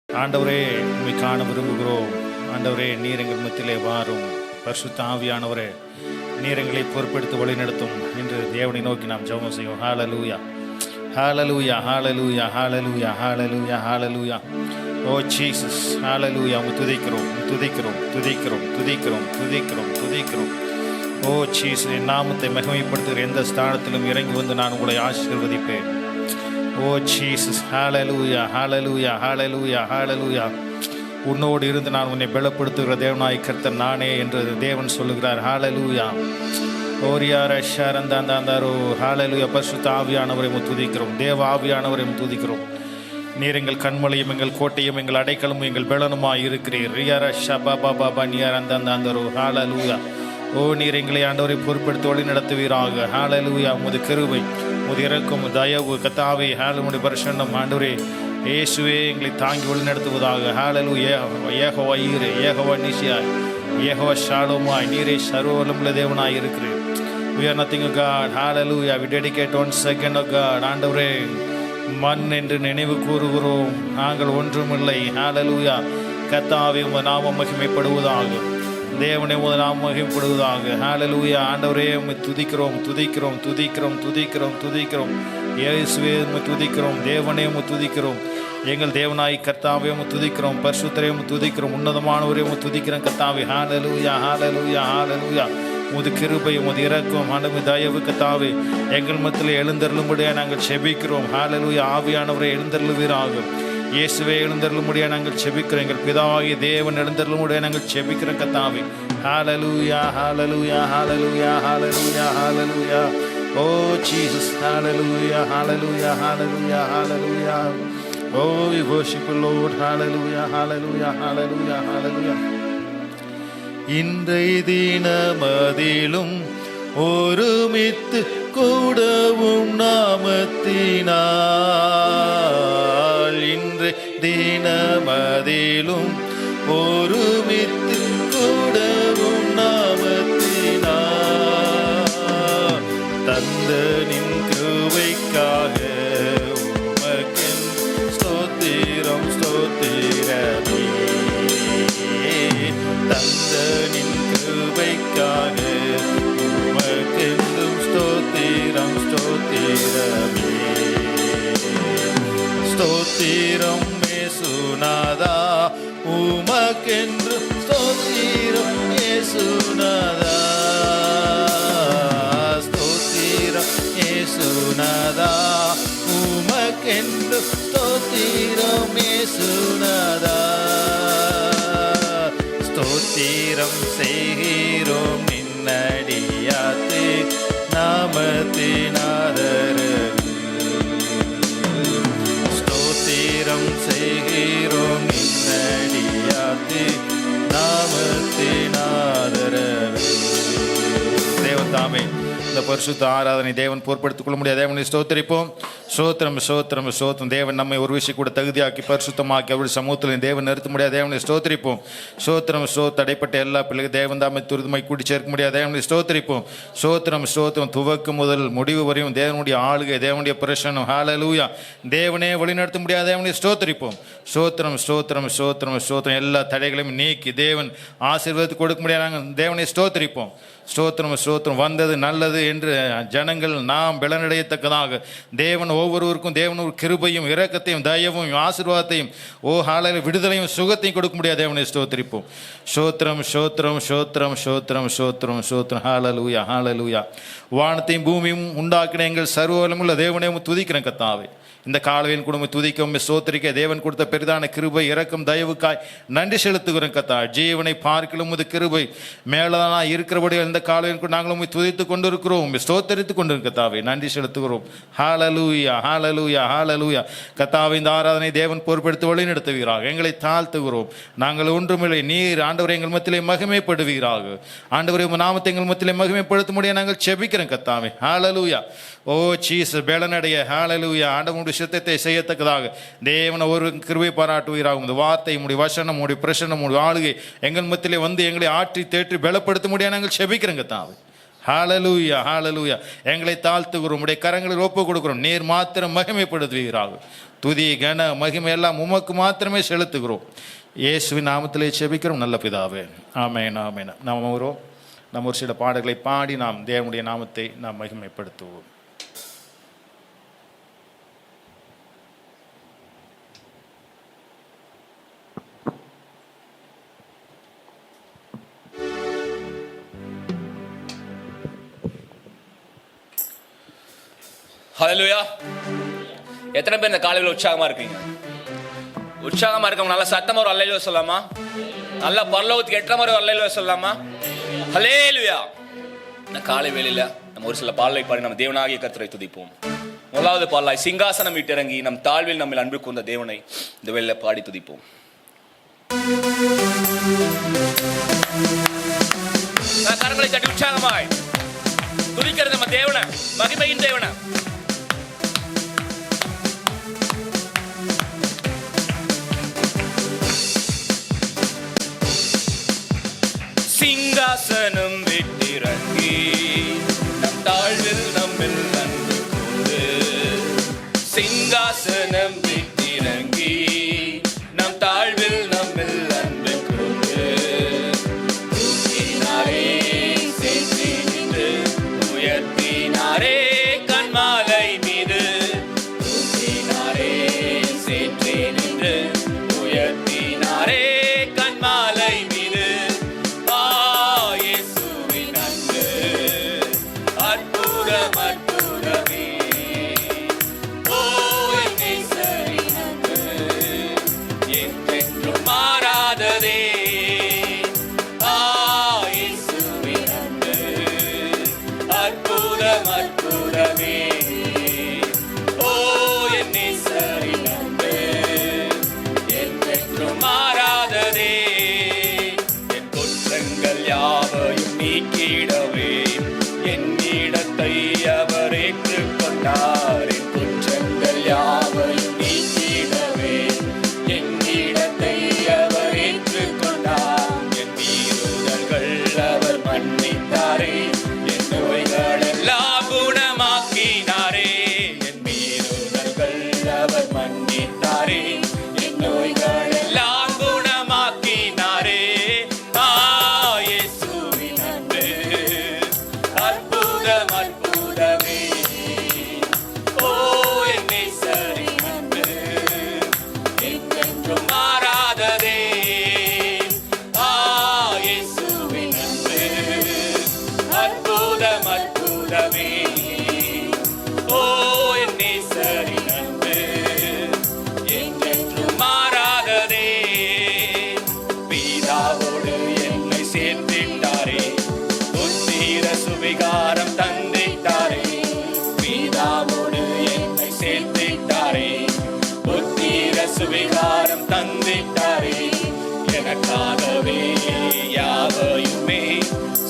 ஆண்டவரே, உம்மை காண விரும்புகிறோம். ஆண்டவரே, நீர் எங்கள் மத்தியிலே வாரும். பரிசுத்த ஆவியானவரே, நீர் எங்களை பொறுப்பெடுத்து வழிநடத்தும் என்று தேவனை நோக்கி நாம் ஜெபம் செய்வோம். ஹல்லேலூயா, hallelujah, hallelujah, hallelujah, hallelujah, hallelujah. Oh Jesus, ஹல்லேலூயா. உம்மை துதிக்கிறோம், துதிக்கிறோம், துதிக்கிறோம், துதிக்கிறோம், துதிக்கிறோம், துதிக்கிறோம். ஓ ஜீசஸ், என் நாமத்தை மகிமைப்படுத்துகிற எந்த ஸ்தானத்திலும் இறங்கி வந்து நான் உங்களை ஆசீர்வதிப்பேன். ஓ ஜீசஸ், ஹல்லேலூயா, ஹல்லேலூயா, ஹல்லேலூயா, ஹல்லேலூயா. உன்னோடு இருந்து நான் உன்னை பலப்படுத்துகிற தேவனாய் கர்த்தர் நானே என்று தேவன் சொல்லுகிறார். ஹல்லேலூயா. ஓரியார ஷரந்தாந்தாந்தாரோ. ஹல்லேலூயா. பரிசுத்த ஆவியானவரை துதிக்கிறோம். தேவ ஆவியானவரை துதிக்கிறோம். நீர் எங்கள் கண்மலையும் எங்கள் கோட்டையும் எங்கள் அடைக்கலமும் எங்கள் பெலனுமாய் இருக்கிறீர். ரியார ஷபா பாபா நியார் அந்தாந்தாந்தாரோ. ஹல்லேலூயா. ஓ, நீர் எங்களை ஆண்டவரை பொறுப்படுத்தி வழி நடத்துவீராக. ஹல்லேலூயா. உமது கிருபை, உமது இரக்கம், தயவு கத்தாவே, ஹல்லேலூயா. பரிசுத்தம் ஆண்டவரே இயேசுவே, எங்களை தாங்கி வழி நடத்துவதாக. ஹல்லேலூயா. யெகோவா ஈரே, யெகோவா நிசியாய், யெகோவா ஷாலோமாய், நீரே சர்வவல்லமையுள்ள தேவனாய் இருக்கிறீர். We are nothing, O God. Hallelujah. We dedicate 1 second, O God. ஆண்டவரே, மண் என்று நினைவு கூறுகிறோம், நாங்கள் ஒன்றுமில்லை. ஹல்லேலூயா. கர்த்தாவே, உமது நாமம் மகிமைப்படுவதாக. தேவனே, உமது நாமம் மகிமைப்படுவதாக. ஹல்லேலூயா. ஆண்டவரே, உம்மை துதிக்கிறோம், துதிக்கிறோம், துதிக்கிறோம், துதிக்கிறோம், துதிக்கிறோம். இயேசுவே, உம்மை துதிக்கிறோம். தேவனே, உம்மை துதிக்கிறோம். எங்கள் தேவனாய் கர்த்தாவே, உம்மை துதிக்கிறோம். பரிசுத்தரே, உம்மை துதிக்கிறோம். உன்னதமானவரே, உம்மை துதிக்கிறோம் கர்த்தாவே. ஹல்லேலூயா, ஹல்லேலூயா, ஹல்லேலூயா. உமது கிருபை, உமது இரக்கம், ஆண்டவரே தயவு கர்த்தாவே எங்கள் மத்தியில் எழுந்தருளும்படியாக நாங்கள் செபிக்கிறோம். ஹல்லேலூயா. ஆவியானவரே எழுந்தருளுவீராக. இயேசுவே எழுந்தருளும்படியாக நாங்கள் செபிக்கிறோம். எங்கள் பிதாவாகிய தேவன் எழுந்தருளும்படியாக நாங்கள் செபிக்கிறோம் கர்த்தாவே. Hallelujah, hallelujah, hallelujah, hallelujah, hallelujah. Oh Jesus, hallelujah, hallelujah, hallelujah, hallelujah. Oh, we worship you Lord. Hallelujah, hallelujah, hallelujah, hallelujah. இன்றைய தினமதிலும் ஒருமித்து கூடவும் நாமத்தினால், இன்றைய தினமதிலும் ஒருமித்து கூடவும் நாமத்தினால், தந்த நின் கிருபைக்காக உமக்கென் ஸ்தோத்திரம், ஸ்தோத்திரமே. தந்த நின் கிருபைக்காக உமக்கென்றும் ஸ்தோத்திரம், ஸ்தோத்திரமே. ஸ்தோத்திரம் இயேசுநாதா, உமக்கென்றும் ஸ்தோத்திரம் இயேசுநாதா. ஸ்தோத்திரம் இயேசுநாதா, உமக்கென்றும் ஸ்தோத்திரம் இயேசுநாதா. ஸ்தோத்திரம் செய்கிறோம் நின்னடியாத்து நாமத்தினாதரவு. ஸ்தோத்திரம் செய்கிறோம் நின்னடியாத்து நாமத்தினாதரவு. தேவதாமே, இந்த பரிசுத்த ஆராதனை தேவன் பொறுப்படுத்திக் கொள்ள முடியாது. தேவனை ஸ்தோத்திரிப்போம். சோத்திரம், சோத்திரம், சோத்திரம். தேவன் நம்மை ஒரு விஷயம் கூட தகுதியாக்கி பரிசுத்தமாக்கி அவருடைய சமூகத்தில் தேவன் நிறுத்த முடியாது. தேவனை ஸ்தோத்திரிப்போம். சோத்திரம், தடைப்பட்ட எல்லா பிள்ளைகள் தேவன் தாமை துரிதமாய் கூட்டி சேர்க்க முடியாது. தேவனை ஸ்தோத்திரிப்போம். சோத்திரம், சோத்திரம். துவக்கம் முதல் முடிவு வரையும் தேவனுடைய ஆளுகை, தேவனுடைய பிரசன்னம். ஹல்லேலூயா. தேவனே வழிநடத்த முடியாது. தேவனை ஸ்தோத்திரிப்போம். சோத்திரம், சோத்திரம், சோத்திரம், சோத்திரம். எல்லா தடைகளையும் நீக்கி தேவன் ஆசீர்வாதத்தை கொடுக்க முடியாது. தேவனை ஸ்தோத்திரிப்போம். ஸ்தோத்திரம், ஸ்தோத்திரம். வந்தது நல்லது என்று ஜனங்கள் நாம் பலனடையத்தக்கதாக தேவன் ஒவ்வொருவருக்கும் தேவன் ஒரு கிருபையும் இரக்கத்தையும் தயவும் ஆசீர்வாதத்தையும் விடுதலையும் சுகத்தையும் கொடுக்க முடியாது. தேவனை ஸ்தோத்திரிப்போம். ஸ்தோத்திரம், ஸ்தோத்திரம், ஸ்தோத்திரம், ஸ்தோத்திரம், ஸ்தோத்திரம், ஸ்தோத்திரம். ஹல்லேலூயா, ஹல்லேலூயா. வானத்தையும் பூமியும் உண்டாக்கின எங்கள் சர்வவல்லமையுள்ள தேவனை துதிக்கிறேன் கர்த்தாவே. இந்த காலவின் குடும்பம் துதிக்கும் ஸ்தோத்திரிக்க தேவன் கொடுத்த பெரிதான கிருபை இரக்கம் தயவுக்காய் நன்றி செலுத்துகிறோம் கர்த்தா. ஜீவனை பார்க்கலும் இது கிருபை மேலதானா இருக்கிறபடி இந்த காலவின் நாங்களும் துதித்து கொண்டிருக்கிறோம், ஸ்தோத்தரித்து கொண்டிருக்க கர்த்தாவே. நன்றி செலுத்துகிறோம். ஹல்லேலூயா, ஹல்லேலூயா, ஹல்லேலூயா. கர்த்தாவே, இந்த ஆராதனை தேவன் பொறுப்பெடுத்து வழி நடத்துவீராக. எங்களை தாழ்த்துகிறோம். நாங்கள் ஒன்றுமில்லை. நீர் ஆண்டவரை எங்கள் மத்தியிலே மகிமைப்படுவீராக. ஆண்டவரை உம்முடைய நாமத்தை எங்கள் மத்தியிலே மகிமைப்படுத்த முடியாது நாங்கள் செபிக்கிறோம் கர்த்தாவே. ஹல்லேலூயா. Oh Jesus, பெலனடைய. ஹல்லேலூயா. ஆண்டவருடைய சித்தத்தை செய்யத்தக்கதாக தேவன் ஒரு கிருபை பாராட்டுவீராக. இந்த வார்த்தை, உடைய வசனம், உடைய பிரசன்னம், உடைய ஆளுகை எங்கள் மத்தியிலே வந்து எங்களை ஆற்றி தேற்றி பலப்படுத்த முடியாது நாங்கள் செபிக்கிறோங்க தாவே. ஹalleluya, ஹalleluya. எங்களை தாழ்த்துகிறோம், உம்முடைய கரங்களில் ஒப்பு கொடுக்கிறோம். நீர் மாத்திரம் மகிமைப்படுத்துவீராக. துதி கன மகிமை எல்லாம் உமக்கு மாத்திரமே செலுத்துகிறோம். இயேசுவின் நாமத்திலே செபிக்கிறோம் நல்ல பிதாவே. ஆமென், ஆமென். நாம் ஒரு சில பாடல்களை பாடி நாம் தேவனுடைய நாமத்தை நாம் மகிமைப்படுத்துவோம். ஹல்லேலூயா. எத்தனை பேர் இந்த காலையில் உற்சாகமா இருக்கீங்க? உற்சாகமா இருக்கவங்க நல்ல சத்தமா ஒரு அல்லேலூயா சொல்லலாமா? நல்ல பரலோகத்துக்கு எட்டுற மாதிரி ஒரு அல்லேலூயா சொல்லலாமா? ஹல்லேலூயா. இந்த காலை வேளையில நம்ம ஒரு சில பாடலை பாடி நம்ம தேவனாகிய கர்த்தரை துதிப்போம். முதலாவது பாடலாய் சிங்காசனம் விட்டிறங்கி நம் தாழ்வில் நம்ம அன்பு கூர்ந்த தேவனை இந்த வேளையில பாடி துதிப்போம். கரங்களை தட்டி உற்சாகமாய் துதிக்கிறது நம்ம தேவனை, மகிமையின் தேவனை. சிங்காசனம் விட்டிறங்கி நம் தாழ்வில் நம்மில் அன்பு கூர்ந்து, சிங்காசனம் விட்டிறங்கி நம் தாழ்வில் நம்மில் அன்பு கூர்ந்து, தூக்கினாரே சேர்த்து நின்று உயர்த்தினாரே கண்மாலை மீது, தூக்கினாரே சேர்த்து நின்று உயர்த்தினாரே கண்மாலை மீது. சுவிகாரம் தந்திட்டாரே எனக்காகவே யாவையுமே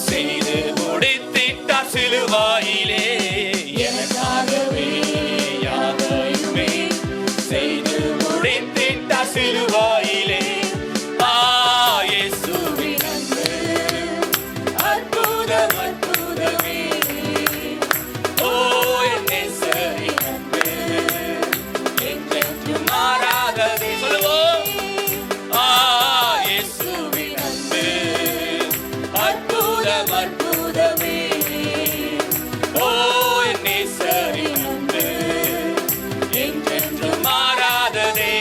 செய்து முடித்திட்டார் சிலுவாயிலே, எனக்காகவே யாவையுமே செய்து முடித்திட்டார் சிலுவாயிலே. இயேசுவின் அன்பு அற்புதம் அற்புதமே. ஓ என் நேசரின் அன்பு என்றென்றும் மாறாததே. சொல்லுவோம். இயேசுவின் அன்பு அற்புதம் அற்புதமே. ஓ என் நேசரின் அன்பு என்றென்றும் மாறாததே.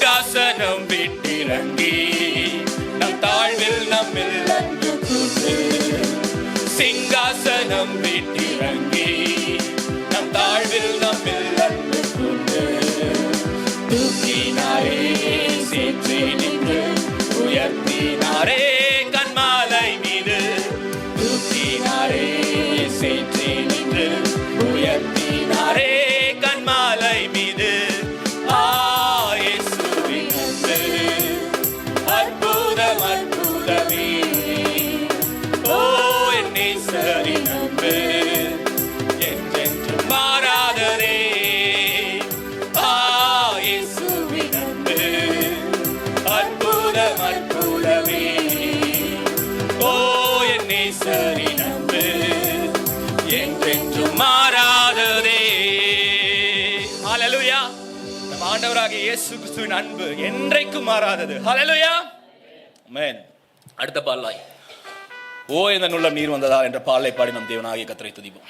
சிங்காசனம் விட்டிறங்கி நம் தாழ்வில் நம்மில் அன்பு கூர்ந்து, சிங்காசனம் விட்டிறங்கி நம் தாழ்வில் நம்மில் அன்பு கூர்ந்து, தூக்கினாரே சேற்றி நின்று உயர்த்தினாரே கண்மாலை மீது, தூக்கினாரே சேற்றி நின்று உயர்த்தினாரே கண்மாலை மீது. இயேசுவின் அன்பு அற்புதம் அற்புதமே, ஓ என் நேசரின் அன்பு என்றென்றும் மாறாததே. இயேசுவின் அன்பு அற்புதம் அற்புதமே, ஓ என் நேசரின் அன்பு என்றென்றும் மாறாததே. ஹல்லேலூயா. நம் ஆண்டவராகிய இயேசு கிறிஸ்துவின் அன்பு என்றைக்கும் மாறாதது. ஹல்லேலூயா. ஆமென். அடுத்த பாடலாய் ஓ என்ற உள்ளம் நீர் வந்ததா என்ற பாடலை பாடி நம் தேவனாகிய கர்த்தரை துதிப்போம்.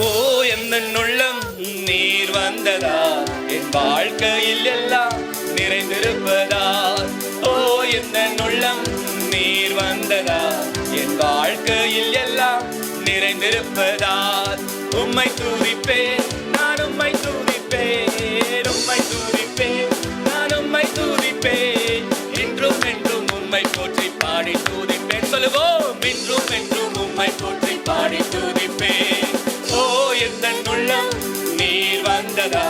ஓ எந்த உள்ளம் நீர் வந்ததா என் வாழ்க்கையில் எல்லாம் நிறைந்திருப்பதா. ஓ எந்த உள்ளம் நீர் வந்ததா என் வாழ்க்கையில் எல்லாம் நிறைந்திருப்பதா. உம்மை துதிப்பேன் நான் உம்மை துதிப்பேன், உம்மை துதிப்பேன் நான் உம்மை துதிப்பேன், என்றும் என்றும் உம்மை போற்றி பாடி துதிப்பேன். சொல்லுவோம், என்றும் என்றும் உம்மை போற்றி பாடி துதிப்பேன். ஓ எந்த உள்ளம் நீர் வந்ததா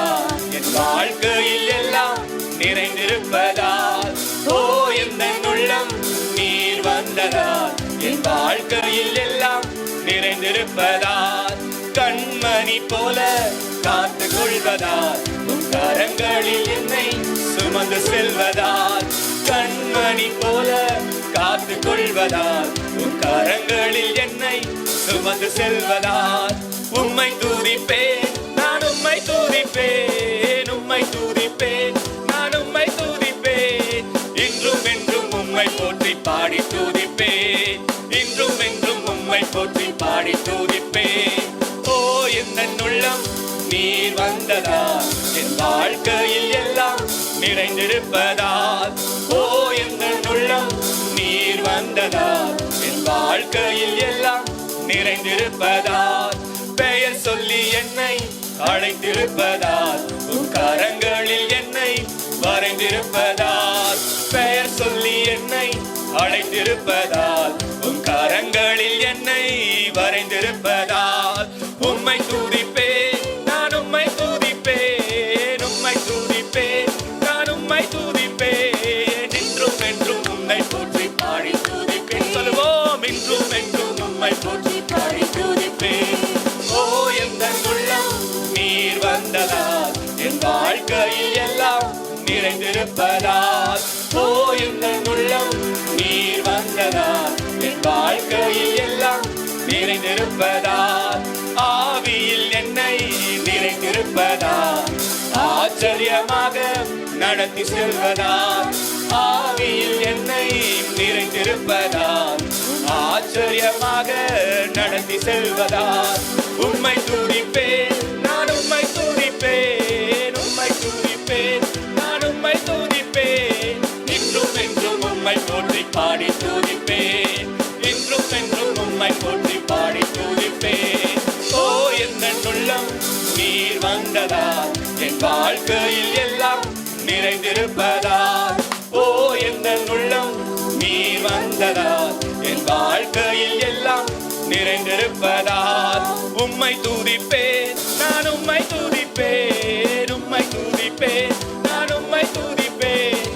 என் வாழ்க்கையில் எல்லாம் நிறைந்திருப்பதா. ஓ எந்த உள்ளம் நீர் வந்ததா என் வாழ்க்கையில் எல்லாம் நிறைந்திருப்பதா. கண்மணி போல காத்து கொள்வதால் உன் கரங்களில் என்னை சுமந்து செல்வதால், கண்மணி போல காத்து கொள்வதால் உன் கரங்களில் என்னை சுமந்து செல்வதால், உம்மை துதிப்பேன் நான் உம்மை துதிப்பேன், உம்மை துதிப்பேன் நான் உம்மை துதிப்பேன், இன்றும் என்றும் உம்மை போற்றி பாடி துதிப்பேன், இன்றும் என்றும் உம்மை போற்றி பாடி துதிப்பேன். ஓ எந்த உள்ளம் நீர் வந்ததா என் வாழ்க்கையில் எல்லாம் நிறைந்திருப்பதால். ஓ எந்த உள்ளம் நீர் வந்ததா என் வாழ்க்கையில் எல்லாம் நிறைந்திருப்பதால். பெயர் சொல்லி என்னை அழைத்திருப்பதால் உன் கரங்களில் என்னை வரைந்திருப்பதால், பெயர் சொல்லி என்னை அழைத்திருப்பதால் உன் கரங்களில் என்னை வரைந்திருப்பதால், உம்மை துதிப்பேன் நான் உம்மை துதிப்பேன், உம்மை துதிப்பேன் நான் உம்மை துதிப்பேன், இன்றும் என்றும் உம்மை போற்றி பாடி துதிப்பேன். சொல்லுவோம், இன்றும் என்றும் உம்மை போற்றி பாடி துதிப்பேன். ஓ எந்த உள்ளம் நீர் வந்ததால் என் வாழ்க்கையில் எல்லாம் நிறைந்திருப்பதால். ஓ எந்த உள்ளம் நீர் வந்ததால் என் வாழ்க்கையில் எல்லாம் நிறைந்திருப்பதால், ஆவியில் என்னை நிறைந்திருப்பதால் ஆச்சரியமாக நடத்தி செல்வதால், ஆவியில் என்னை நிறைந்திருப்பதால் ஆச்சரியமாக நடத்தி செல்வதால், உம்மை துதிப்பேன் நான் உம்மை துதிப்பேன், உம்மை துதிப்பேன் நான் உம்மை துதிப்பேன், இன்றும் என்றும் உம்மை போற்றி பாடி துதிப்பேன், இன்றும் என்றும் உம்மை போற்றி பாடி துதிப்பேன். ஓ எந்த உள்ளம் நீர் வந்ததால் என் வாழ்க்கையில் எல்லாம் நிறைந்திருப்பதால். ஓ எந்த உள்ளம் நீர் வந்ததால் என் வாழ்க்கையில் எல்லாம் நிறைந்திருப்பதால், உம்மை துதிப்பேன் நான் உம்மை துதிப்பேன், உம்மை துதிப்பேன் நான் உம்மை துதிப்பேன்,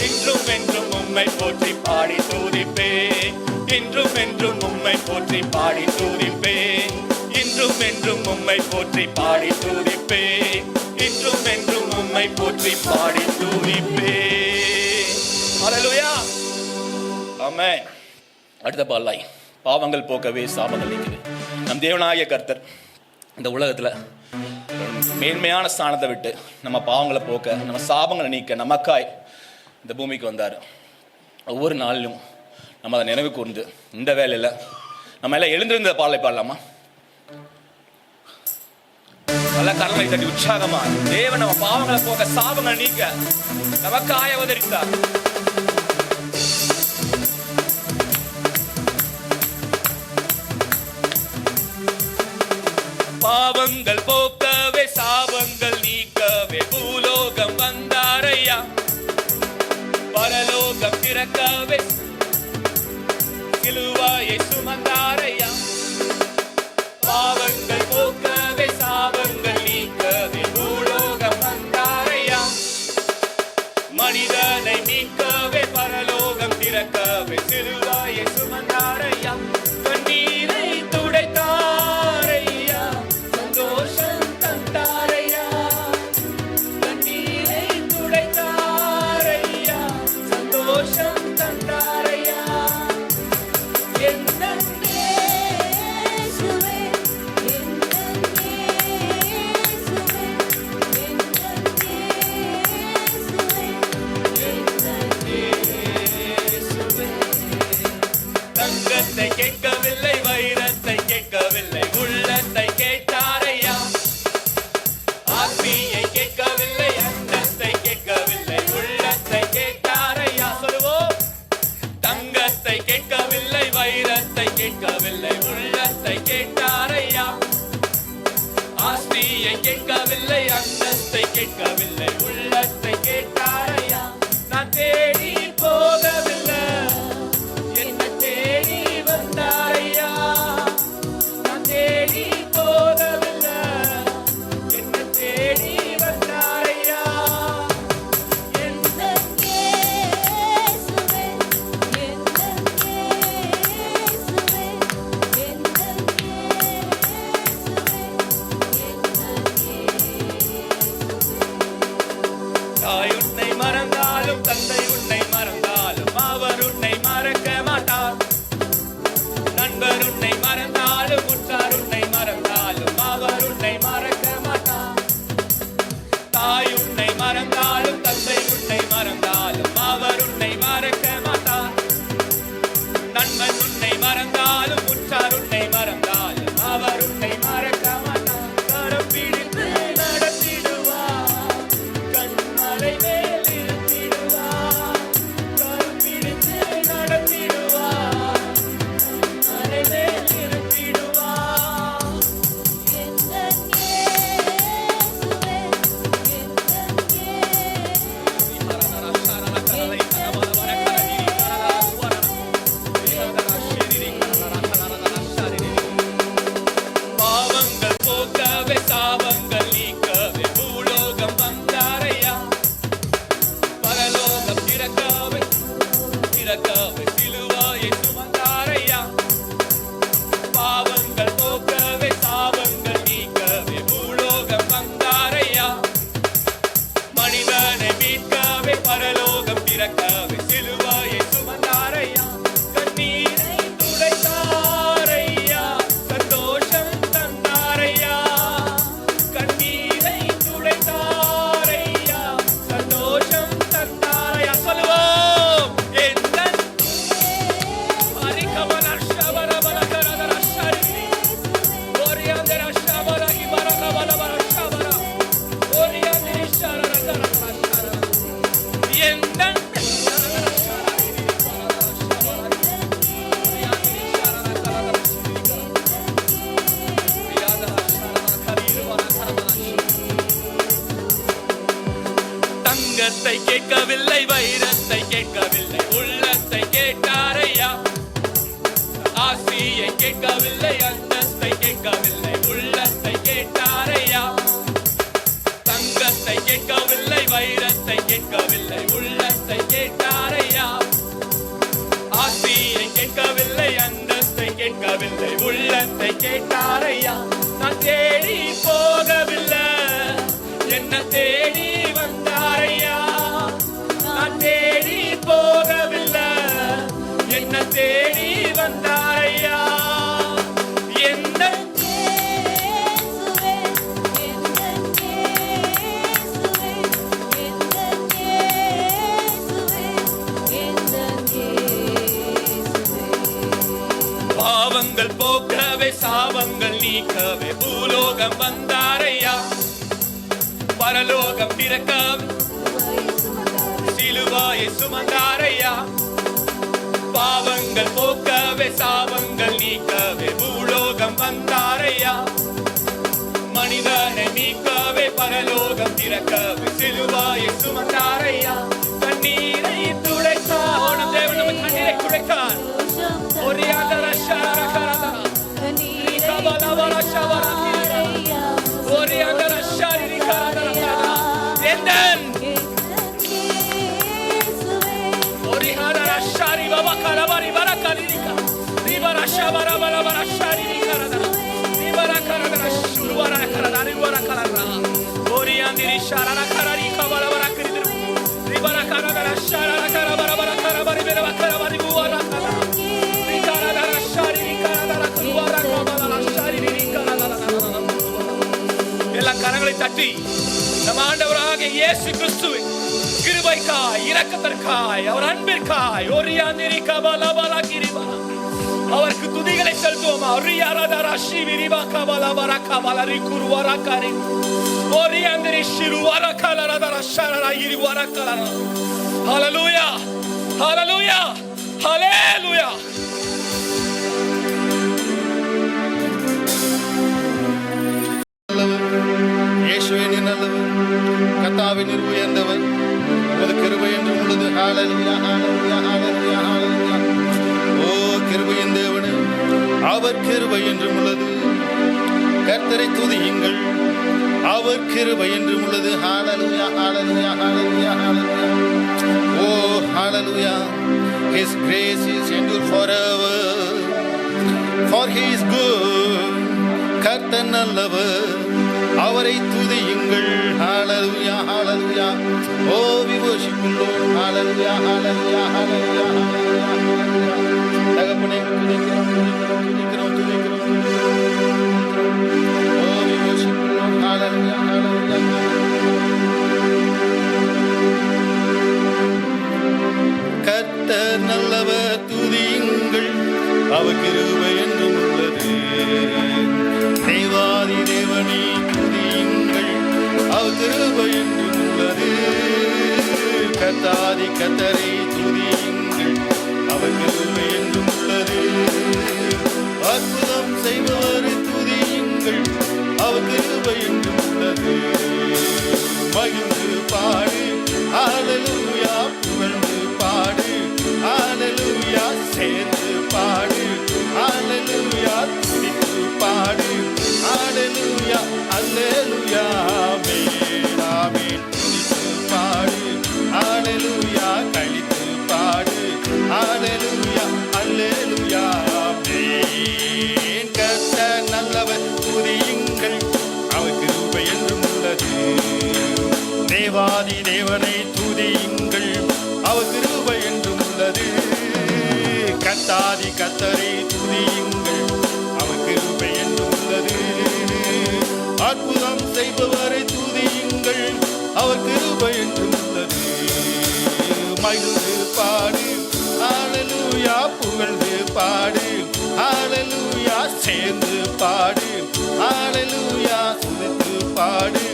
இன்றும் என்றும் உம்மை போற்றி பாடி துதிப்பேன், இன்றும் என்றும் உம்மை போற்றி பாடி துதிப்பேன், இன்றும் என்றும் உம்மை போற்றி பாடி துதிப்பேன், இன்றும் என்றும் உம்மை போற்றி பாடி துதிப்பேன். ஹல்லேலூயா. ஆமென். அடுத்த பாடலாய் பாவங்கள் போக்கவே சாபங்கள் நீக்கவே. நம் தேவனாகிய கர்த்தர் இந்த உலகத்துல மேன்மையான ஸ்தானத்தை விட்டு நம்ம பாவங்களை போக்க, நம்ம சாபங்களை நீக்க நமக்காய் இந்த பூமிக்கு வந்தார். ஒவ்வொரு நாளிலும் நம்ம அதை நினைவு கூர்ந்து இந்த வேலையில் நம்ம எல்லாம் எழுந்திருந்த பாடலை பாடலாமா? நல்ல கரங்களை தட்டி உற்சாகமா, தேவன் நம்ம பாவங்களை போக்க சாபங்களை நீக்க நமக்காய் அவதரித்தார். பாவங்கள் போக்கவே சாபங்கள் நீக்கவே பூலோகம் வந்தாரையா. பரலோகம் திறக்கவே சிலுவையை சுமந்தாரையா. பாவங்கள் போக்கவே சாபங்கள் நீக்கவே பூலோகம் வந்தாரையா. மனிதனை நீக்கவே பரலோகம் திறக்கவே சிலுவையை சுமந்தாரையா. கண்ணீரை துடைத்தாரையா, சந்தோஷம் தந்தாரையா. கண்ணீரை துடைத்தாரையா, சந்தோஷம் தந்தாரையா. தங்கத்தை கேட்கவில்லை, வைரத்தை கேட்கவில்லை, உள்ளத்தை கேட்டாரையா. ஆசியை கேட்கவில்லை, அந்தத்தை கேட்கவில்லை, உள்ளத்தை கேட்டாரையா. சொல்லுவோம். தங்கத்தை கேட்கவில்லை, வைரத்தை கேட்கவில்லை, உள்ளத்தை கேட்டாரையா. ஆஸ்தியை கேட்கவில்லை, அந்தத்தை கேட்கவில்லை, உள்ளத்தை கேட்டாரையா. நான் தேடி போகவில்லை, என்ன தேடி வந்தாரையா. நான் தேடி போகவில்லை, என்ன தேடி வந்தாரையா. தாய் உன்னை மறந்தாலும் தந்தை உன்னை மறந்தாலும் அவர் உன்னை மறக்க மாட்டார். நண்பர் உன்னை மறந்தாலும் உற்றார் உன்னை மறந்தாலும் அவர் உன்னை மறக்க மாட்டார். தாய் உன்னை மறந்தாலும் தந்தை உன்னை மறந்தாலும் அவர் உன்னை மறக்க மாட்டார். நண்பன் உன்னை மறந்தாலும் உற்றார் உன்னை மறந்தாலும் அவர் உன்னை மறக்க மாட்டார். கரம் பிடித்து நடத்திடுவார், கண்மலை மேல் இருத்திடுவார். கரம் பிடித்து நடத்திடுவார், மலை மேல் இருத்திடுவார். பாவங்கள் போக்கவே சாபங்கள் நீக்கவே பூலோகம் வந்தாரையா. பரலோகம் திறக்கவே திறக்கவே சிலுவையை சுமந்தாரையா. பாவங்கள் போக்கவே சாபங்கள் நீக்கவே பூலோகம் வந்தாரையா. மனிதனை மீட்கவே பரலோகம் திறக்கவே சிலுவையை சுமந்தாரையா. கண்ணீரை துடைத்தாரையா, சந்தோஷம் தந்தாரையா. கண்ணீரை துடைத்தாரையா, சந்தோஷம் தந்தாரையா. சொல்லுவோம். எந்தன் பரிகமன ஷபரபல கரதர ஷரி ஓரியந்தர ஷபர இபரகபல ஷபர ஓரியந்தர ஷரதர ஷர. எந்தன் தங்கத்தை கேட்கவில்லை, வைரத்தை கேட்கவில்லை, உள்ளத்தை கேட்டாரையா. ஆசியை கேட்கவில்லை, அந்தஸ்தை கேட்கவில்லை, உள்ளத்தை கேட்டாரையா. தங்கத்தை கேட்கவில்லை, வைரத்தை கேட்கவில்லை, உள்ளத்தை கேட்டாரையா. ஆசியை கேட்கவில்லை, அந்தஸ்தை கேட்கவில்லை, உள்ளத்தை கேட்டாரையா. நான் தேடி போகவில்லை, என்ன தேடி வந்தாரையா. நான் தேடி போகவில்லை, என்ன தேடி வந்தாரையா. என்ன பாவங்கள் நீக்கவே பூலோகம் வந்தாரையா. பரலோகம் திறக்கவே சிலுவாயை சுமந்தாரையா. பாவங்கள் போக்கவே சாபங்கள் நீக்கவே பூலோகம் வந்தாரையா. மனிதனை மீட்கவே பரலோகம் திறக்கவே சிலுவாயை சுமந்தாரையா. கண்ணீரை துடைத்தார் தேவன், நம்ம கண்ணீரை துடைத்தார். ஒரு எல்லா கரங்களை தட்டி நம் ஆண்டவராகிய இயேசு கிறிஸ்துவின் கிருபைக்காய், இரக்கத்திற்காய், அவர் அன்பிற்காய் அவருக்கு துதிகளை செலுத்துவோமா? ஹல்லேலூயா, ஹல்லேலூயா, ஹல்லேலூயா. கர்த்தாவின் உயர்ந்தவர், உமது கிருபை என்றும் உள்ளது. ஹல்லேலூயா, ஹல்லேலூயா, ஹல்லேலூயா, ஹல்லேலூயா. ஓ கிருபையின் தேவனே, அவர் கிருபை என்றும் உள்ளது. கர்த்தரை துதியுங்கள், அவர் கிருபை என்றும் உள்ளது. ஹல்லேலூயா, hallelujah, hallelujah, hallelujah. O hallelujah. His grace is endure forever, for he is good. கர்த்தர் நல்லவர், அவரை துதியுங்கள். ஹல்லேலூயா, hallelujah. Oh we worship you Lord. Hallelujah, hallelujah, hallelujah, hallelujah, ஹல்லேலூயா. தகப்பனே துதிக்கிறோம், துதிக்கிறோம், துதிக்கிறோம், துதிக்கிறோம். ஓ we worship you Lord. Hallelujah, ஹல்லேலூயா, கர்த்தர் நல்லவர், துதியுங்கள், அவர் கிருபை என்றும் உள்ளது. தேவாதி தேவனே துதியுங்கள், அவர் கிருபை என்றும் உள்ளது. கர்த்தாதி கர்த்தரை துதியுங்கள், அவர் கிருபை என்றும் உள்ளது. அற்புதம் செய்பவரை துதியுங்கள், அவர் கிருபை என்றும் உள்ளது. மகிழ்ந்து பாடு ஹல்லேலூயா, புகழ்ந்து பாடு ஹல்லேலூயா, சேர்ந்து பாடு ஹல்லேலூயா, துதித்து பாடு ஹல்லேலூயா, அல்லேலூயா, ஆமென், ஆமென். துதித்து பாடு ஹல்லேலூயா, கழித்து பாடு ஹல்லேலூயா, அல்லேலூயா, ஆமென். கர்த்தர் நல்லவர், துதியுங்கள், அவர் கிருபை என்றும் உள்ளது. தேவாதி தேவனை துதியுங்கள், அவர் கிருபை என்றும் உள்ளது. கர்த்தாதி கர்த்தரை துதியுங்கள், அவர் கிருபை என்றும் உள்ளது. அற்புதம் செய்பவரை துதியுங்கள், அவர் கிருபை என்றும் உள்ளது. மகிழ்ந்து பாடு ஹல்லேலூயா, புகழ்ந்து பாடு ஹல்லேலூயா, சேர்ந்து பாடு ஹல்லேலூயா, துதித்து பாடு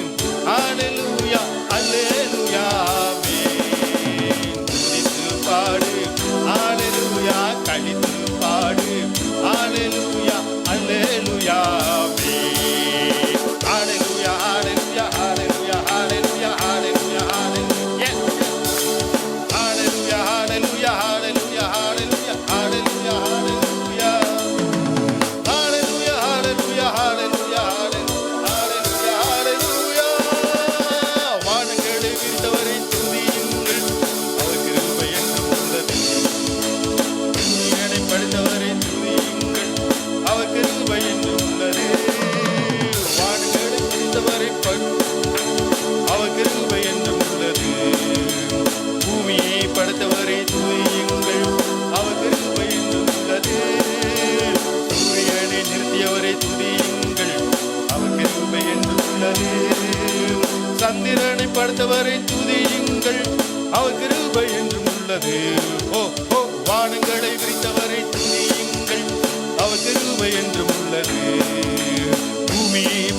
ஹல்லேலூயா, அல்லேலூயா, ஆமென். துதித்து பாடு ஹல்லேலூயா, கழித்து பாடு ஹல்லேலூயா, அல்லேலூயா, ஆமென். ஹல்லேலூயா, hallelujah, hallelujah, hallelujah, hallelujah, hallelujah. Hallelujah, hallelujah, hallelujah, hallelujah, hallelujah, hallelujah. Hallelujah, hallelujah, hallelujah, hallelujah, ஹல்லேலூயா. வானங்களை விரித்தவரை துதியுங்கள், அவர் கிருபை என்றும் உள்ளது. பூமியை படைத்தவரை துதியுங்கள், அவர் கிருபை என்றும் உள்ளது. வானங்களை விரித்தவரை அவர் கிருபை என்றும் உள்ளது. பூமியை படைத்தவரை துதியுங்கள், அவர் கிருபை என்றும் உள்ளது. சூரியனை நிறுத்தியவரை துதியுங்கள், அவர் கிருபை என்றும் உள்ளது. சந்திரனை படைத்தவரை துதியுங்கள், அவர் கிருபை என்றும் உள்ளது. ஓ ஓ வானங்களை விரித்தவரை துதியுங்கள், அவர் கிருபை என்றும் உள்ளது.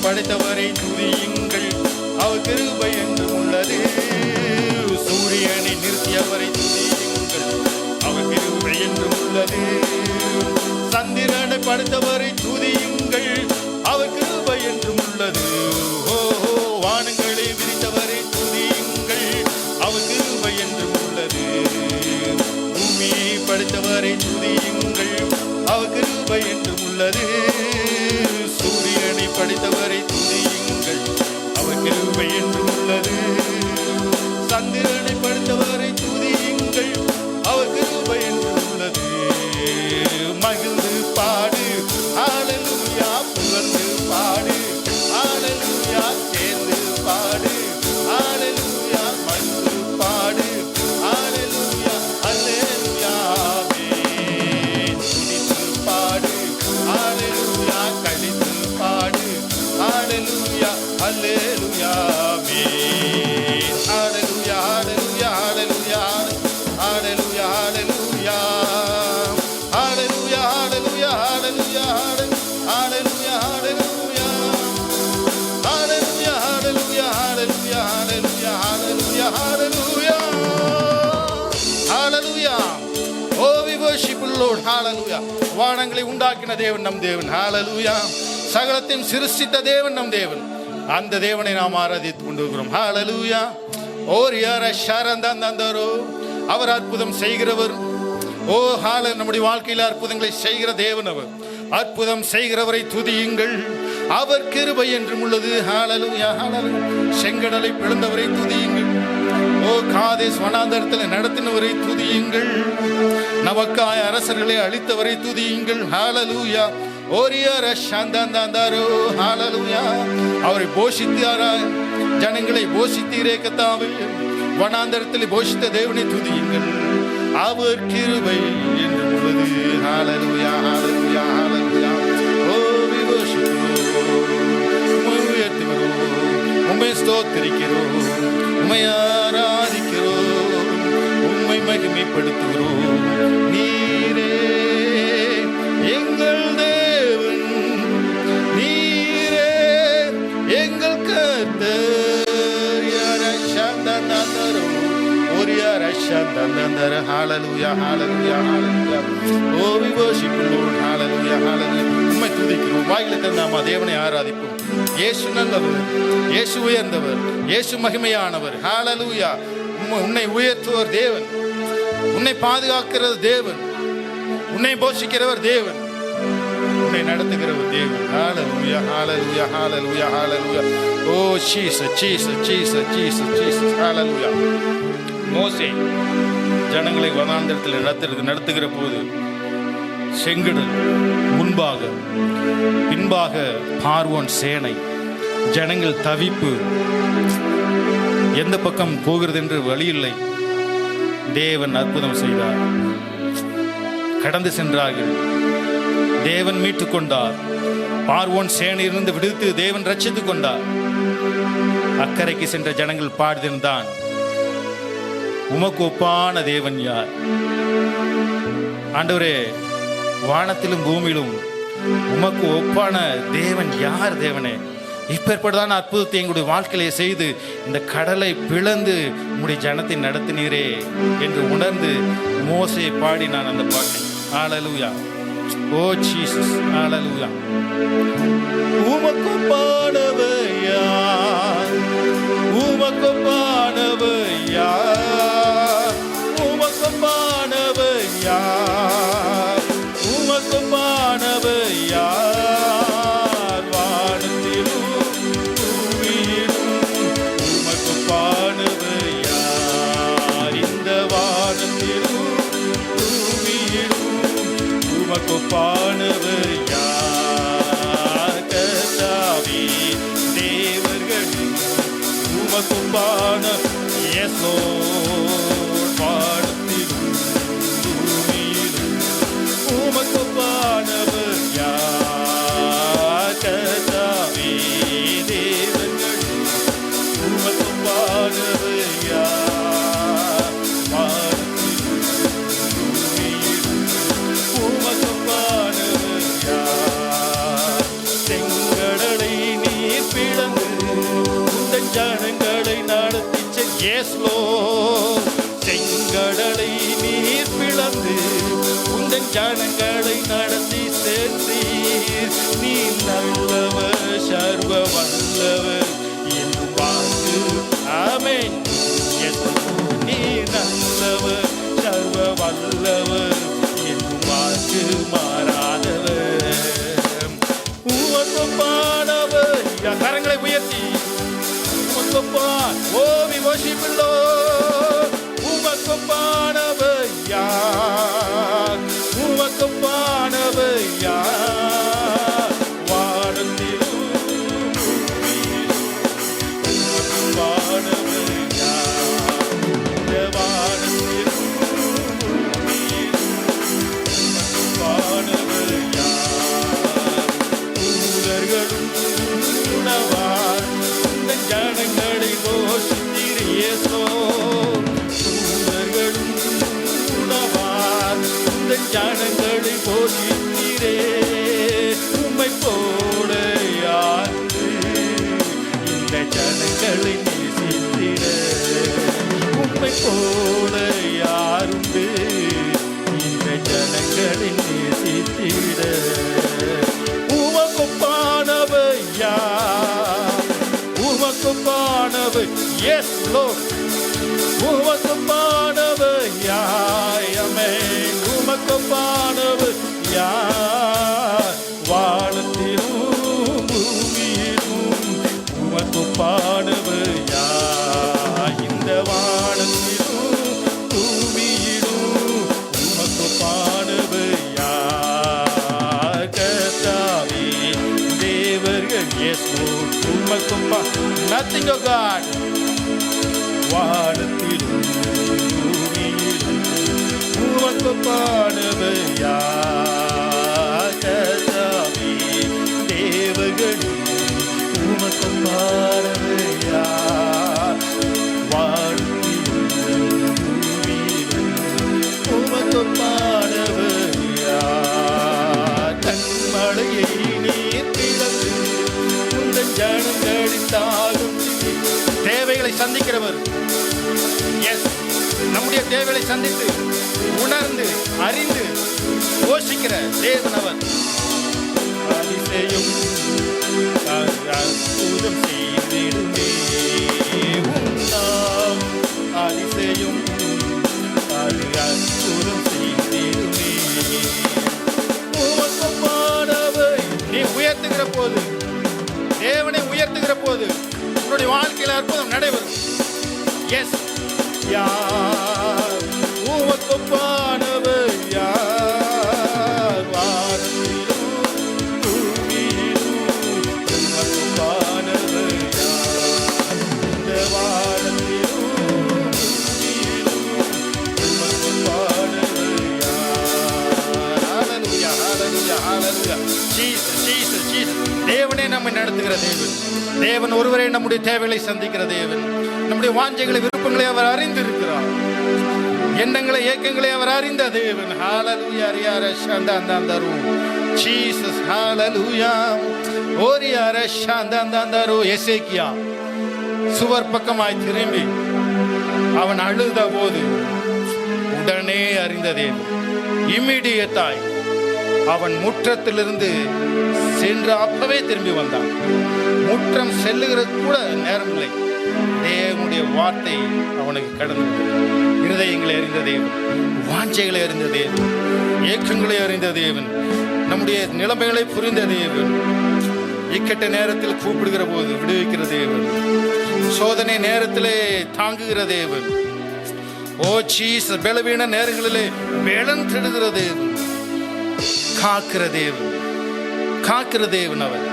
படைத்தவரை துதியுங்கள், அவர் கிருபை என்றும் உள்ளது. சூரியனை நிறுத்தியவரை துதியுங்கள், அவர் கிருபை என்றும் உள்ளது. சந்திரனை படைத்தவரை துதியுங்கள், அவர் கிருபை என்றும் உள்ளது. ஓஹோ, வானங்களை விரித்தவரை துதியுங்கள், அவர் கிருபை என்றும் உள்ளது. பூமியை படைத்தவரை துதியுங்கள், அவர் கிருபை என்றும் உள்ளது. சூரியனை படைத்தவரை துதியுங்கள், அவர் கிருபை என்றும் உள்ளது. சந்திரனை படைத்தவரை துதியுங்கள், அவர் கிருபை என்றும் உள்ளது. மகிழ்ந்து பாடு ஹல்லேலூயா, புகழ்ந்து பாடு ஹல்லேலூயா, சேர்ந்து பாடு ஹல்லேலூயா, மகிழ்ந்து பாடு ஹல்லேலூயா, ஹல்லேலூயா. துதித்து பாடு ஹல்லேலூயா, கழித்து பாடு ஹல்லேலூயா, hallelujah. Hallelujah, hallelujah, hallelujah, hallelujah, hallelujah. Hallelujah, hallelujah, hallelujah, hallelujah, hallelujah. Hallelujah, hallelujah, hallelujah, hallelujah, hallelujah, hallelujah. Hallelujah. Oh, we worship you, Lord. Hallelujah. வானங்களை உண்டாக்கின தேவன் நம் தேவன். Hallelujah. சகலத்தையும் சிருஷ்டித்த தேவன் நம் தேவன். அந்த தேவனை நாம் ஆராதித்துக் கொண்டிருக்கிறோம். Hallelujah. ஓரியார ஷரந்தந்தரோ, அவர் அற்புதம் செய்கிறவர். ஓ ஹால, நம்முடைய வாழ்க்கையில் அற்புதங்களை செய்கிற தேவன் அவர். அற்புதம் செய்கிறவரை துதியுங்கள், அவர் கிருபை என்றும் உள்ளது. ஹல்லேலூயா, ஹல்லேலூயா. செங்கடலை பிளந்தவரை துதியுங்கள். ஓ காதேஸ் வனாந்தரத்தில் நடத்தினவரை துதியுங்கள். நமக்காய் அரசர்களை அழித்தவரை துதியுங்கள். ஹல்லேலூயா. ஓரியார ஷந்தந்தரோ, ஹல்லேலூயா. அவரை போஷித்தாராய், ஜனங்களை போஷித்தீரே கர்த்தாவே. வனாந்தரத்தில் போஷித்த தேவனை துதியுங்கள், அவர் கிருபை என்று உள்ளது. ஹல்லேலூயா, hallelujah, hallelujah. Oh we worship you. உம்மை உயர்த்துகிறோம், உம்மை ஸ்தோத்திரிக்கிறோம், உம்மை ஆராதிக்கிறோம், உம்மை மகிமைப்படுத்துகிறோம். நீரே எங்கள் தேவன், நீரே எங்கள் கர்த்தர். Hallelujah, hallelujah, hallelujah. Oh, we worship you, Lord. Hallelujah, hallelujah. உம்மை துதிக்கிறோம், வாயில திறந்து நாம் தேவனை ஆராதிப்போம். இயேசு நல்லவர், இயேசு உயர்ந்தவர், இயேசு மகிமையானவர். Hallelujah. உன்னை உயர்த்துவர் தேவன், உன்னை பாதுகாக்கிறது தேவன், உன்னை போஷிக்கிறவர் தேவன், உன்னை நடத்துகிறவர் தேவன். Hallelujah, hallelujah, hallelujah, hallelujah. Oh Jesus, Jesus, Jesus, Jesus, Jesus. Hallelujah. மோசே ஜனங்களை வனாந்தரத்தில் நடத்துகிற போது செங்கடல் முன்பாக, பின்பாக பார்வோன் சேனை, ஜனங்கள் தவிப்பு, எந்த பக்கம் போகிறது என்று வழியில்லை. தேவன் அற்புதம் செய்தார், கடந்து சென்றார்கள். தேவன் மீட்டுக் கொண்டார். பார்வோன் சேனையிலிருந்து விடுத்து தேவன் ரட்சித்துக் கொண்டார். அக்கறைக்கு சென்ற ஜனங்கள் பாடியிருந்தான், உமக்கு ஒப்பான தேவன் யார்? ஆண்டவரே, வானத்திலும் பூமியிலும் உமக்கு ஒப்பான தேவன் யார்? தேவனே, இப்பேற்பட்டதான அற்புதத்தை எங்களுடைய வாழ்க்கையிலே செய்து இந்த கடலை பிளந்து உங்களுடைய ஜனத்தை நடத்தினீரே என்று உணர்ந்து மோசே பாடினான் அந்த பாட்டை. ஹல்லேலூயா. ஓ ஜீசஸ், ஹல்லேலூயா. உமக்கு ஒப்பானவர் யார்? உமக்கு ஒப்பானவர் யார்? உமக்கு ஒப்பானவர் யார்? உமக்கு ஒப்பானவர் யார்? வானத்திலும் பூமியிலும் உமக்கு ஒப்பானவர் யார்? இந்த வானத்திலும் பூமியிலும் உமக்கு ஒப்பானவர் யார்? கர்த்தாவே, தேவர்களில் உமக்கு ஒப்பான, yes Lord. S lord. செங்கடலை நீர் பிளந்து உந்தன் ஜனங்களை நடத்தி சேர்த்தீர். நீ நல்லவர், சர்வ வல்லவர் என்று பார்த்து. ஆமென். நீ நல்லவர், சர்வ வல்லவர் என்று பார்த்து மாறாதவர். உமக்கொப்பானவர். கரங்களை உயர்த்தி உமக்கொப்பான். ஓ we worship the Lord. உமக்கொப்பானவர் யார்? உமக்கொப்பானவர் யார்? வானத்திலும் உமக்கொப்பானவர் யார்? இந்த வானத்திலும் உமக்கொப்பானவர் யார்? தூதர்களும் உணவார் இந்த ஜனங்களை போஷித்தீர் இயேசு. தூதர்களும் உணவார் இந்த ஜனங்களை போஷித்தீரே. உம்மை போல யாரு இந்த ஜனங்களை நேசித்திட? உம்மை போல யாருண்டு இந்த ஜனங்களை நேசித்திட? உமக்கொப்பானவர் யார்? உமக்கொப்பானவர் எஸ் லோர்ட். உமக்கொப்பானவர் யார்? ஆமென். உமக்கொப்பானவர் யார்? வானத்திலும் பூமியிலும் உமக்கொப்பானவர் யார்? இந்த வானத்திலும் பூமியிலும் உமக்கொப்பானவர் யார்? கர்த்தாவே தேவர்கள் எஸ் லோர்ட். உமக்கொப்பா nothing of God. வானத்திலும் பூமியிலும் உமக்கொப்பானவர் யார்? கர்த்தாவே தேவர்கள் உமக்கொப்பானவர் யார்? வானத்திலும் பூமியிலும் உமக்கொப்பானவர் யார்? கண்மலையை நீர் பிளந்து உந்தன் ஜனங்களின் தாகம் தேவைகளை சந்திக்கிறவர். எஸ், நம்முடைய தேவைகளை சந்தித்து உணர்ந்து அறிந்து போஷிக்கிற தேவன் அவர். அதிசயம் அற்புதம் செய்திடுமே உன்னாம். அதிசயம் அற்புதம் செய்திடுமே. உமக்கொப்பானவர். நீ உயர்த்துகிற போது, தேவனை உயர்த்துகிற போது உன்னுடைய வாழ்க்கையில் அற்புதம் நடைபெறும். எஸ், யார்? உமக்கொப்பானவர் யார்? வானத்திலும் பூமியிலும் உமக்கொப்பானவர் யார்? இந்த வானத்திலும் பூமியிலும் உமக்கொப்பானவர் யார்? Hallelujah, hallelujah, hallelujah. Jesus, Jesus, Jesus. தேவனே நம்மை நடத்துகிற தேவன். தேவன் ஒருவரே நம்முடைய தேவைகளை சந்திக்கிற தேவன். நம்முடைய வாஞ்சைகளை விருப்பங்களை அவர் அறிந்திருக்கிறார். எண்ணங்களை ஏக்கங்களை அவர் அறிந்த தேவன். ஹல்லேலூயா. ரியார ஷந்தந்தந்தரு ஜீசஸ். ஹல்லேலூயா. ஓரியார ஷந்தந்தந்தரு. எசேக்கியா சுவர் பக்கமாய் திரும்பி அவன் அழுத போது உடனே அறிந்த தேவன். இம்மிடியட்டாய் அவன் முற்றத்திலிருந்து சென்று அப்பவே திரும்பி வந்தான். முற்றம் செல்லுகிறது கூட நேரமில்லை. தேவனுடைய வார்த்தை அவனுக்கு கடந்து இருதயங்களை அறிந்த தேவன், வாஞ்சைகளை அறிந்த தேவன், ஏக்கங்களை அறிந்த தேவன், நம்முடைய நிலைமைகளை புரிந்த தேவன், இக்கட்ட நேரத்தில் கூப்பிடுகிற போது விடுவிக்கிற தேவன், சோதனை நேரத்திலே தாங்குகிற தேவன். ஓ ஜீசஸ். பலவீன நேரங்களிலே பலன் தருகிற தேவன், காக்கிற தேவன், காக்கிற தேவன் அவர்.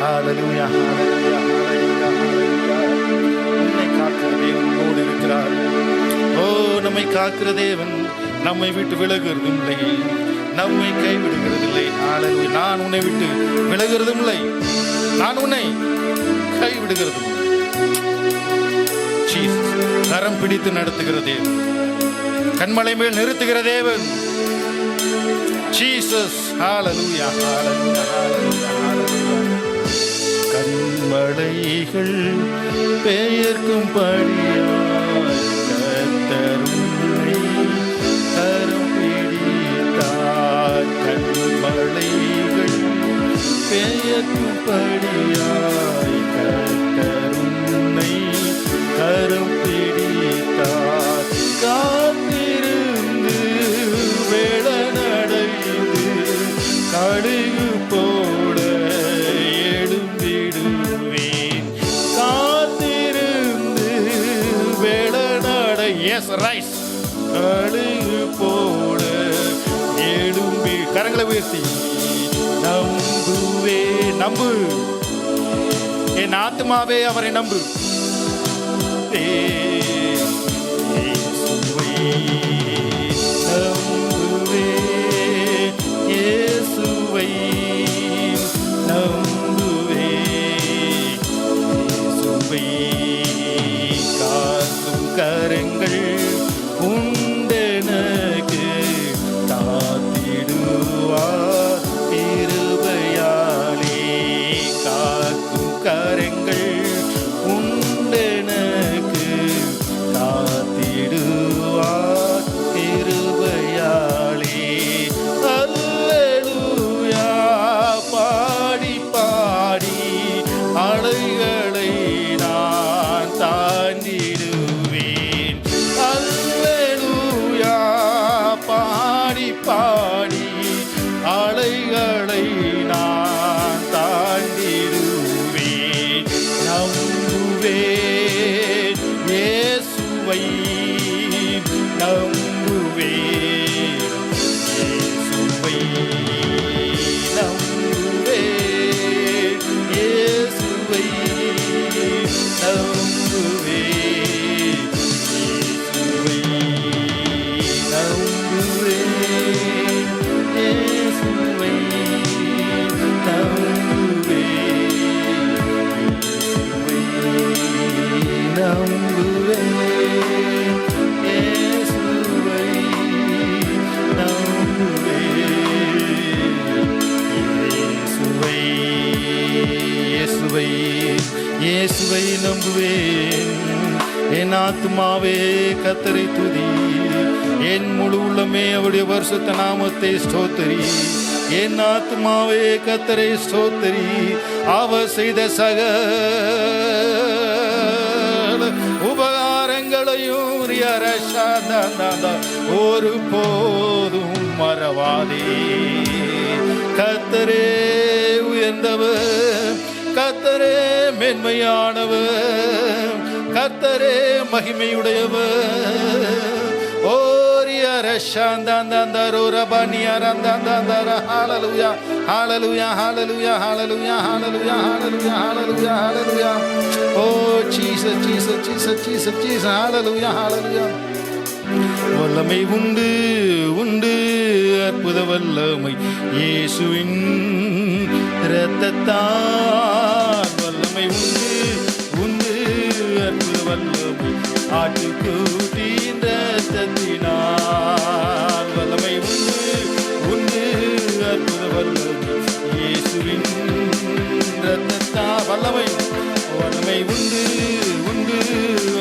ஹல்லேலூயா, ஹல்லேலூயா, ஹல்லேலூயா, ஹல்லேலூயா. நம்மை காக்கிற தேவன் நம்மோடு இருக்கிறார். ஓ, நம்மை காக்கிற தேவன் நம்மை விட்டு விலகுறதும் இல்லை, நம்மை கைவிடுகிறதில்லை. ஹல்லேலூயா. நான் உன்னை விட்டு விலகுறதும் இல்லை, நான் உன்னை கைவிடுகிறதும் இல்லை. ஜீசஸ். கரம் பிடித்து நடத்துகிற தேவன், கண்மலை மேல் நிறுத்துகிற தேவன். ஜீசஸ். ஹல்லேலூயா, ஹல்லேலூயா, ஹல்லேலூயா, ஹல்லேலூயா. கண்மலைகள் பெயர்க்கும் படியா எஸ் ரைஸ். கழுகு போல எழும்பி கரங்களை உயர்த்தி நம்புவே. நம்பு என் ஆத்மாவே அவரை நம்பு. இயேசுவை நம்புவே, இயேசுவை நம்புவே, இயேசுவை காக்கும் கரங்கள் உண்டெனக்கு காத்திடுவார் கிருபையாலே. காக்கும் கரங்கள் உண்டெனக்கு காத்திடுவார் கிருபையாலே. அல்லேலூயா பாடி பாடி அலைகளை நான் தாண்டிடுவேன். அல்லேலூயா பாடி பாடி அலைகளை நான் தாண்டிடுவேன். நம்புவேன் இயேசுவை நம்புவேன், இயேசுவை நம்புவேன், இயேசுவை நம்புவேன், இயேசுவை நம்புவேன், இயேசுவை இயேசுவை நம்புவேன். என் ஆத்துமாவே கர்த்தரை துதி, என் முழு உள்ளமே அவருடைய பரிசுத்த நாமத்தை ஸ்தோத்திரி. என் ஆத்துமாவே கர்த்தரை ஸ்தோத்திரி, அவர் செய்த சகல உபகாரங்களையும் ஒரு போதும் மறவாதே. கர்த்தரே உயர்ந்தவர், கர்த்தரே மேன்மையானவர், கர்த்தரே மகிமையுடையவர். Hallelujah, hallelujah, hallelujah, hallelujah, hallelujah, hallelujah, hallelujah, hallelujah. Oh Jesus, Jesus, Jesus, Jesus, Jesus, hallelujah, hallelujah. வல்லமை உண்டு உண்டு அற்புத வல்லமை இயேசுவின் இரத்தத்தால். வல்லமை உண்டு உண்டு அற்புத வல்லமை ஆட்டுக்குட்டியின் இரத்தத்தினால். வல்லமை உண்டு உண்டு அற்புத வல்லமை இயேசுவின் இரத்தத்தால். வல்லமை வல்லமை உண்டு உண்டு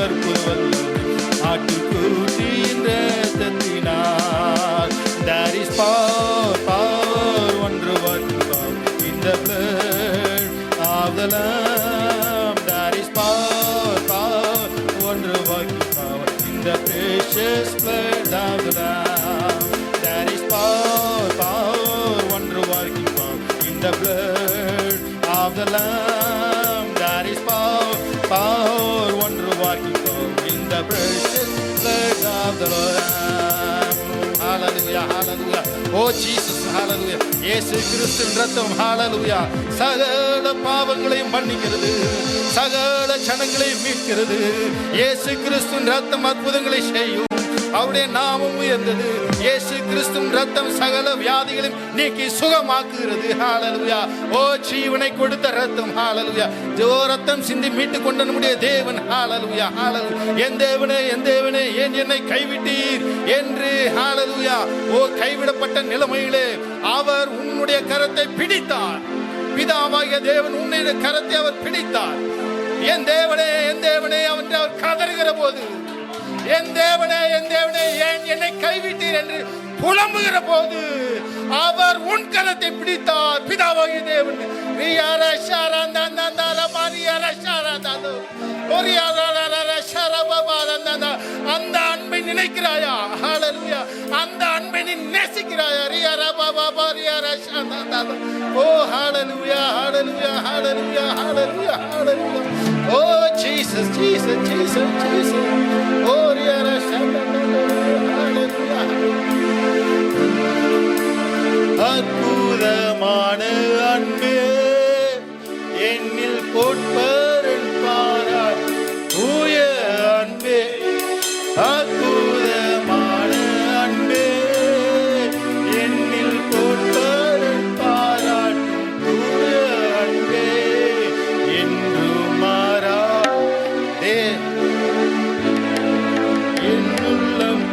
அற்புத வல்லமை ஆட்டுக்குட்டியின் இரத்தத்தினால். There is power, power, wonder working power in the blood of the Lamb. There is power, power, wonder working power in the precious blood of the Lamb. There is power, power, wonder working power in the blood of the Lamb. There is power, power, wonder working power in the precious blood of the Lamb. Hallelujah, hallelujah. Oh Jesus, hallelujah. இயேசு கிறிஸ்துவின் இரத்தம், hallelujah, சகல பாவங்களையும் மன்னிக்கிறது, சகல ஜனங்களையும் மீட்கிறது. இயேசு கிறிஸ்துவின் இரத்தம் அற்புதங்களை செய்யும். அவருடைய நாமம் உயர்ந்தது. இயேசு கிறிஸ்துவின் இரத்தம் சகல வியாதிகளையும் நீக்கி சுகமாக்குகிறது. ஹalleluya. ஓ ஜீவனை கொடுத்த இரத்தம், ஹalleluya. ஜோ இரத்தம் சிந்தி மீட்டு கொண்ட நம்முடைய தேவன், ஹalleluya, ஹalleluya. என் தேவனே, என் தேவனே, ஏன் என்னை கைவிட்டீர் என்று, ஹalleluya. ஓ கைவிடப்பட்ட நிலைமையிலே அவர் உன்னுடைய கரத்தை பிடித்தார். பிதாவாகிய தேவன் உன்னுடைய கரத்தை அவர் பிடித்தார். என் தேவனே, என் தேவனே என்று அவர் கதறுகிற போது, என் தேவனே, என் தேவனே, ஏன் என்னை கைவிட்டீர் என்று புலம்புகிற போது அவர் உன் கரத்தை பிடித்தார். பிதாவாகிய தேவன் அந்த அன்பை நினைக்கிறாயா? ஹalleluya. அந்த அன்பை நீ நேசிக்கிறாயா? ஓ ஹalleluya, ஹalleluya, ஹalleluya, ஹalleluya, ஹalleluya. Oh Jesus, Jesus, Jesus, Jesus. Oh Riara Hallelujah. அற்புதமான அன்பே என்னில் போட்பரன் பாரார் தூய அன்பே அற்புதமான அன்பே என்னில் போட்பரன் பாராட்டும் தூய அன்பே என்று மாறாதே என்னுள்ளம்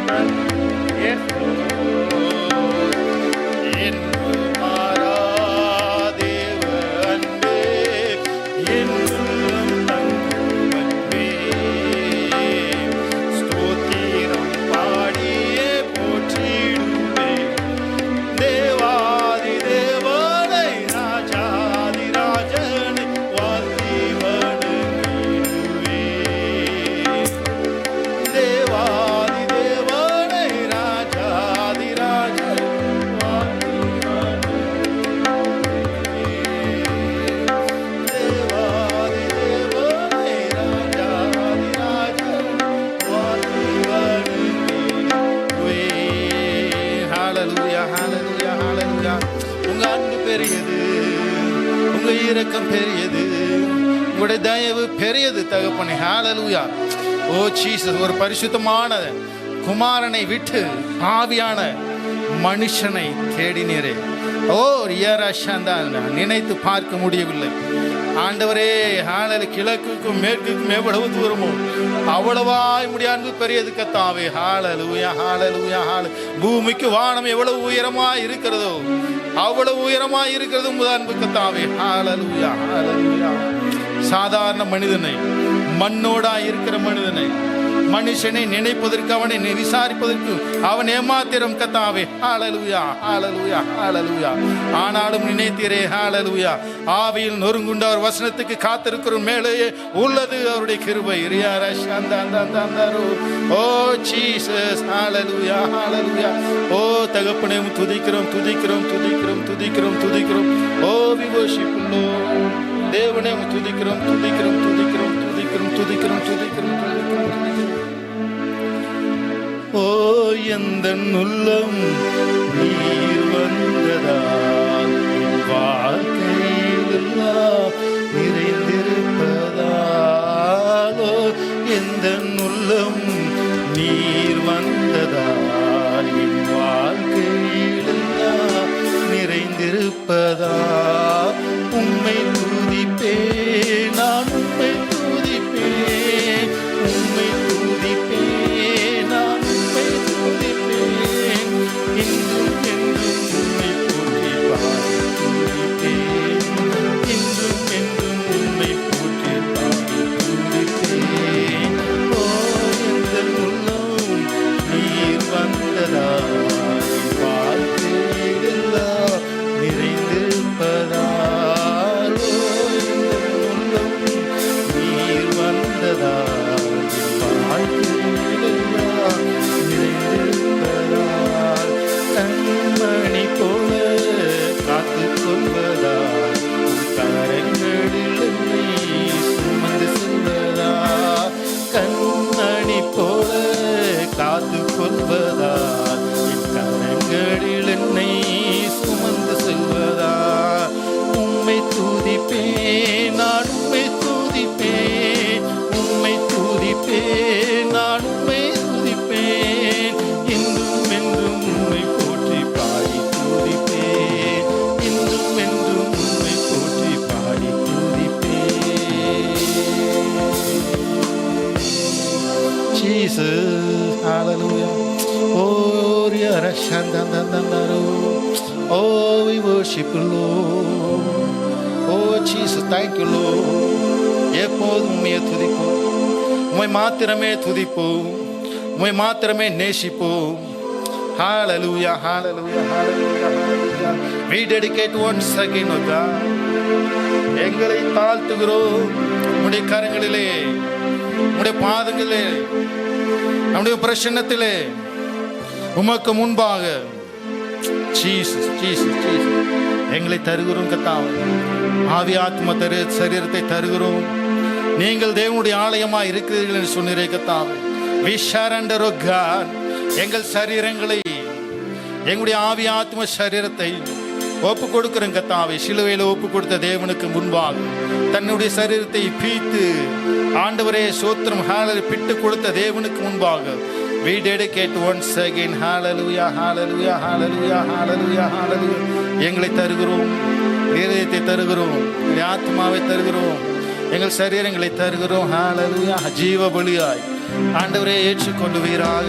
இரக்கம் பெரியது, உங்களுடைய தயவு பெரியது தகப்பனே. ஹல்லேலூயா. ஓ ஜீசஸ், ஒரு பரிசுத்தமான குமாரனை விட்டு ஆவியான மனுஷனை தேடினீரே. ஓ நினைத்து பார்க்க முடியவில்லை ஆண்டவரே. கிழக்குக்கும் மேற்குக்கும் எவ்வளவு தூரமோ அவ்வளவாய் முடிய அன்பு பெரியது கத்தாவே. ஹல்லேலூயா, ஹல்லேலூயா. பூமிக்கு வானம் எவ்வளவு உயரமாய் இருக்கிறதோ அவ்வளவு உயரமாய் இருக்கிறது உமது அன்பு கத்தாவே. ஹல்லேலூயா, ஹல்லேலூயா. சாதாரண மனிதனை, மண்ணோடாய் இருக்கிற மனிதனை, மனுஷனை நினைப்பதற்கு, அவனை விசாரிப்பதற்கு அவன் ஏமாத்திரம் கத்தாவே. ஹல்லேலூயா, ஹல்லேலூயா, ஹல்லேலூயா. ஆனாலும் நினைத்தீரே. ஹல்லேலூயா. ஆவியில் நொறுங்குண்ட ஒரு வசனத்துக்கு காத்திருக்கிற மேலேயே உள்ளது அவருடைய கிருபை. ஓ ஜீசஸ், ஹல்லேலூயா, ஹல்லேலூயா. ஓ தகப்பனே, துதிக்கிறோம், துதிக்கிறோம், துதிக்கிறோம், துதிக்கிறோம், துதிக்கிறோம். ஓ we worship you Lord. தேவனே, துதிக்கிறோம், துதிக்கிறோம், துதிக்கிறோம், துதிக்கிறோம், துதிக்கிறோம், துதிக்கிறோம், துதிக்கிறோம். ஓ எந்த உள்ளம் நீர் வந்ததால் வாழ்க்கையில் எல்லாம் நிறைந்திருப்பதாலோ. எந்த உள்ளம் நீர் வந்ததால் என் வாழ்க்கையில் எல்லாம் நிறைந்திருப்பதா. உம்மை துதிப்பேன், நான் உம்மை துதிப்பேன், உம்மை துதிப்பேன், நான் உம்மை துதிப்பேன். இன்றும் என்றும் உம்மை போற்றி பாடி துதிப்பேன், இன்றும் என்றும் உம்மை போற்றி பாடி துதிப்பேன். ஓ எந்த உள்ளம் நீர் வந்ததா, வாழ்க்கையில் எல்லாம் நிறைந்திருப்பதா. கண்மணி போல காத்து கொள்வதா, கரங்களில் என்னை சுமந்து செல்வதா. கண்மணி போல காத்து கொள்வதா, கரங்களில் என்னை சுமந்து செல்வதா. உம்மை துதிப்பேன், நான் உம்மை துதிப்பேன், உம்மை துதிப்பேன், நான் உம்மை துதிப்பேன். இன்றும் என்றும் உம்மை போற்றி பாடி துதிப்பேன், இன்றும் என்றும் உம்மை போற்றி பாடி துதிப்பேன். Jesus, hallelujah. Oh, Riara Shandandandaro. Oh, we worship you, Lord. Oh, Jesus, thank you, Lord. எப்போதும் உம்மையை துதிப்போம், உம்மை மாத்திரமே துதிப்போம், உம்மை மாத்திரமே நேசிப்போம். Hallelujah, hallelujah, hallelujah, hallelujah. We dedicate once again, O God. எங்களை தாழ்த்துகிறோம் உம்முடைய கரங்களிலே, உம்முடைய பாதங்களிலே, நம்முடைய பிரசன்னத்திலே உமக்கு முன்பாக. Jesus, Jesus, Jesus. எங்களை தருகிறோம் கர்த்தாவே. ஆவி ஆத்ம சரீரத்தை தருகிறோம். நீங்கள் தேவனுடைய ஆலயமாய் இருக்கிறீர்கள் என்று சொன்னீரே கர்த்தாவே. We surrender, O God. எங்கள் சரீரங்களை, எங்களுடைய ஆவி ஆத்ம சரீரத்தை ஒப்பு கொடுக்கிறோம் கர்த்தாவே. சிலுவையில் ஒப்பு கொடுத்த தேவனுக்கு முன்பாக தன்னுடைய சரீரத்தை பீத்து ஆண்டவரே சோத்திரம் ஹalleluya பிட்டு கொடுத்த தேவனுக்கு முன்பாக we dedicate once again. Hallelujah, hallelujah, hallelujah, hallelujah, hallelujah. எங்களை தருகிறோம், இதயத்தை தருகிறோம், ஆத்மாவை தருகிறோம், எங்கள் சரீரங்களை தருகிறோம். ஹalleluya, ஜீவ பலியாய் ஆண்டவரே ஏற்றுக்கொள்வீராக.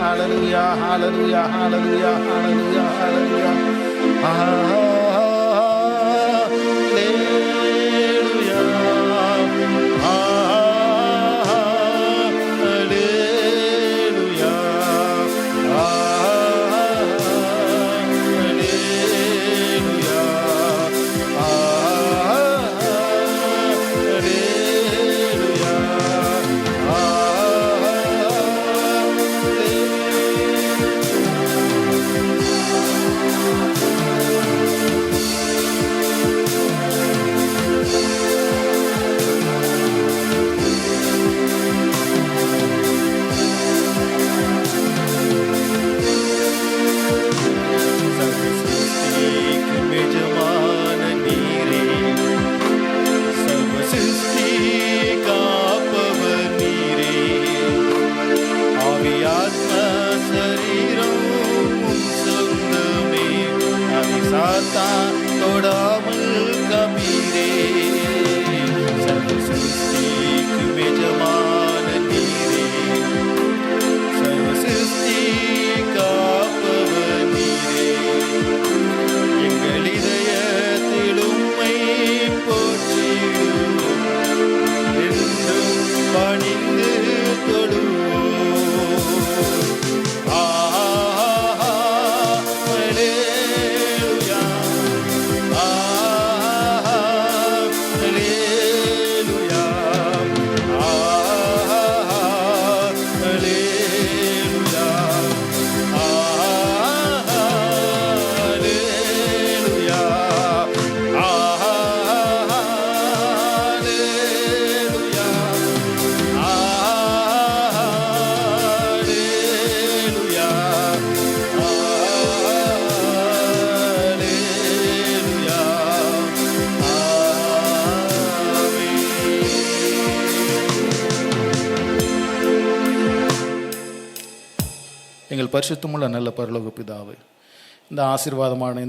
ஹalleluya, hallelujah, hallelujah, hallelujah, hallelujah. எங்கள் பரிசுத்தமுள்ள நல்ல பரலோக பிதாவே, இந்த ஆசீர்வாதமான